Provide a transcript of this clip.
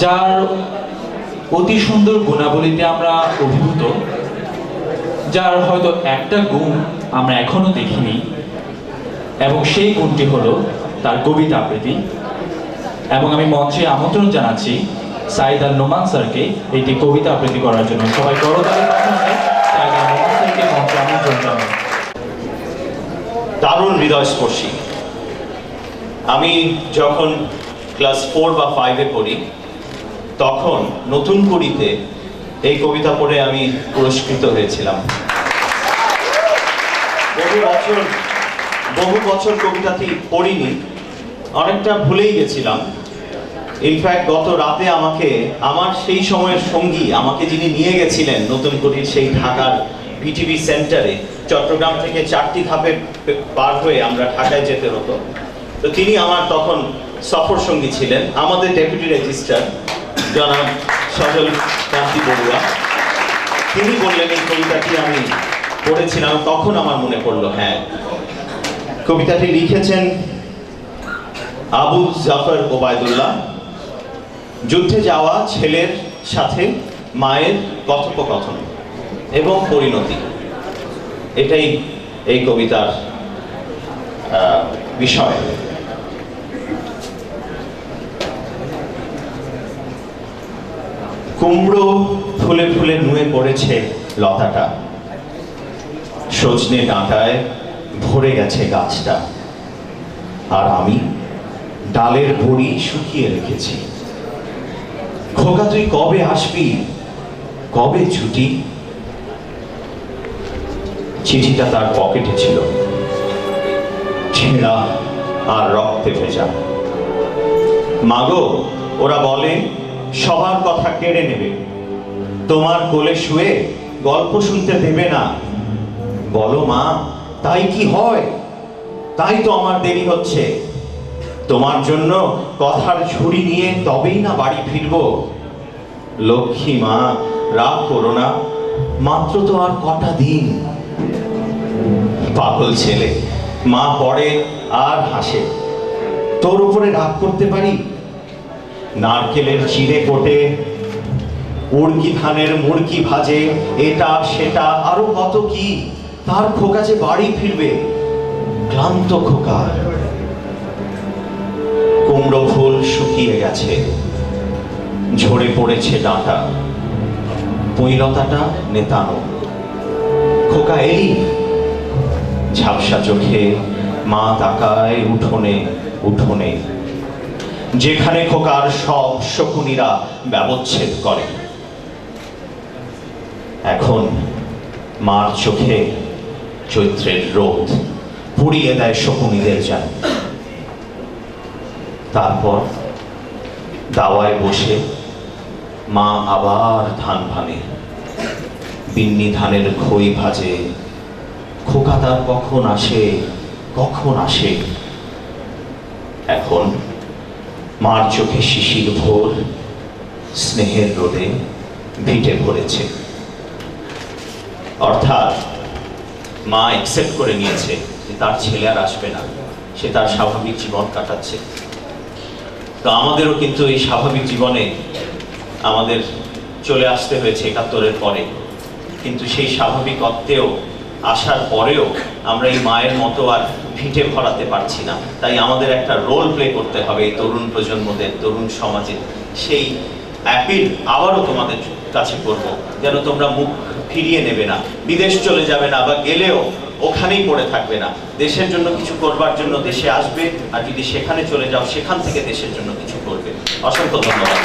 যার অতি সুন্দর গুণাবলীতে আমরা অভিভূত, যার হয়তো একটা গুণ আমরা এখনো দেখিনি, এবং সেই গুণটি হলো তার কবিতা আবৃত্তি। এবং আমি মঞ্চে আমন্ত্রণ জানাচ্ছি সাইদ আল নোমান স্যারকে এটি কবিতা আবৃত্তি করার জন্য। সবাই করতালির মাধ্যমে সাইদ আল নোমান স্যারকে মঞ্চে আমন্ত্রণ জানাই। দারুণ হৃদয়স্পর্শী। আমি যখন ক্লাস 4 বা 5-এ পড়ি, তখন নতুন কুড়িতে এই কবিতা পড়ে আমি পুরস্কৃত হয়েছিলাম। বহু বছর কবিতাটি পড়িনি, অনেকটা ভুলেই গেছিলাম। ইনফ্যাক্ট গত রাতে আমার সেই সময়ের সঙ্গী, আমাকে যিনি নিয়ে গেছিলেন নতুন কুড়ির সেই ঢাকার পিটিভি সেন্টারে, চট্টগ্রাম থেকে 4টি ধাপে পার হয়ে আমরা ঢাকায় যেতে হতো, তো তিনি আমার তখন সফর সঙ্গী ছিলেন, আমাদের ডেপুটি রেজিস্ট্রার জনাব সজল কান্তি বড়ুয়া। তিনি বললেন এই কবিতাটি আমি পড়েছিলাম, তখন আমার মনে পড়লো, হ্যাঁ, কবিতাটি লিখেছেন আবু জাফর ওবায়দুল্লাহ। যুদ্ধে যাওয়া ছেলের সাথে মায়ের কথোপকথন এবং পরিণতি, এটাই এই কবিতার বিষয়। কুমড়ো ফুলে ফুলে নুয়ে পড়েছে লতাটা, সজনে ডাঁটায় ভরে গেছে গাছটা, আর আমি ডালের বড়ি শুকিয়ে রেখেছি। খোকা তুই কবে আসবি, কবে ছুটি? চিঠিটা তার পকেটে ছিল, ছেঁড়া আর রক্তে ভেজা। মাগো, ওরা বলে সবার কথা কেড়ে নেবে, তোমার কোলে শুয়ে গল্প শুনতে দেবে না। বলো মা, তাই কি হয়? তাই তো আমার দেরি হচ্ছে। তোমার জন্য কথার ঝুড়ি নিয়ে তবেই না বাড়ি ফিরব। লক্ষ্মী মা, রাগ করো না, মাত্র তো আর কটা দিন। পাগল ছেলে, মা পড়ে আর হাসে। তোর উপরে রাগ করতে পারি? নারকেলের চিড়ে কোটে, উড়কি ধানের মুড়কি ভাজে, এটা সেটা আরো কত কি, তার খোকা যে বাড়ি ফিরবে, ক্লান্ত খোকা। কুমড়ো ফুল শুকিয়ে গেছে, ঝরে পড়েছে ডাঁটা, পুঁইলতাটা নেতানো। খোকা এলি? ঝাপসা চোখে মা তাকায় উঠোনে উঠোনে, যেখানে খোকার সব শকুনিরা ব্যবচ্ছেদ করে। এখন মার চোখে চৈত্রের রোদ পুড়িয়ে দেয় শকুনিদের যেন। তারপর দাওয়ায় বসে মা আবার ধান ভাঙে, বিন্নি ধানের খই ভাজে। খোকা তার কখন আসে, কখন আসে? এখন মার চোখে শিশির ভোর, স্নেহের রোদে ভিটে ভরেছে। অর্থাৎ মা অ্যাকসেপ্ট করে নিয়েছে যে তার ছেলে আর আসবে না, সে তার স্বাভাবিক জীবন কাটাচ্ছে। তো আমাদেরও কিন্তু এই স্বাভাবিক জীবনে আমাদের চলে আসতে হয়েছে 71-এর পরে, কিন্তু সেই স্বাভাবিকত্বেও আসার পরেও আমরা এই মায়ের মতো আর ভিটে ভরাতে পারছি না। তাই আমাদের একটা রোল প্লে করতে হবে এই তরুণ প্রজন্মদের, তরুণ সমাজে। সেই অ্যাপিল আবারও তোমাদের কাছে করব, যেন তোমরা মুখ ফিরিয়ে নেবে না, বিদেশ চলে যাবে না, বা গেলেও ওখানেই পড়ে থাকবে না। দেশের জন্য কিছু করবার জন্য দেশে আসবে, আর যদি সেখানে চলে যাও সেখান থেকে দেশের জন্য কিছু করবে। অসংখ্য ধন্যবাদ।